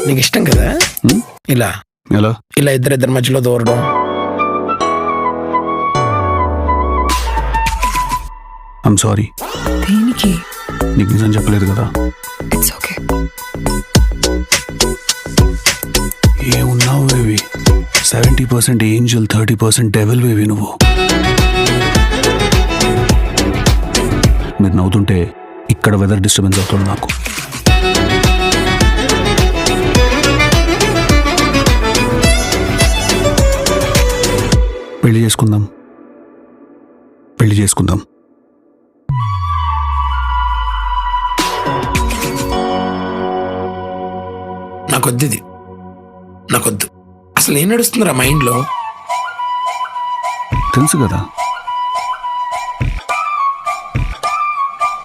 నీకు ఇష్టం కదా ఇలా ఎలా ఇలా ఇద్దరిద్దరి మధ్యలో దూరడం? I'm sorry. దేనికి? నీకు నిజం చెప్పలేదు కదా. It's okay. ఏమున్నావు వేవి, 70% ఏంజల్ 30% డెవిల్ వేవి నువ్వు. మీరు నవ్వుతుంటే ఇక్కడ వెదర్ డిస్టర్బెన్స్ అవుతుంది నాకు. పెళ్లి చేసుకుందాం, పెళ్లి చేసుకుందాం. నాకొద్దు ఇది, నాకొద్దు. అసలు ఏం నడుస్తుందిరా మైండ్లో? తెలుసు కదా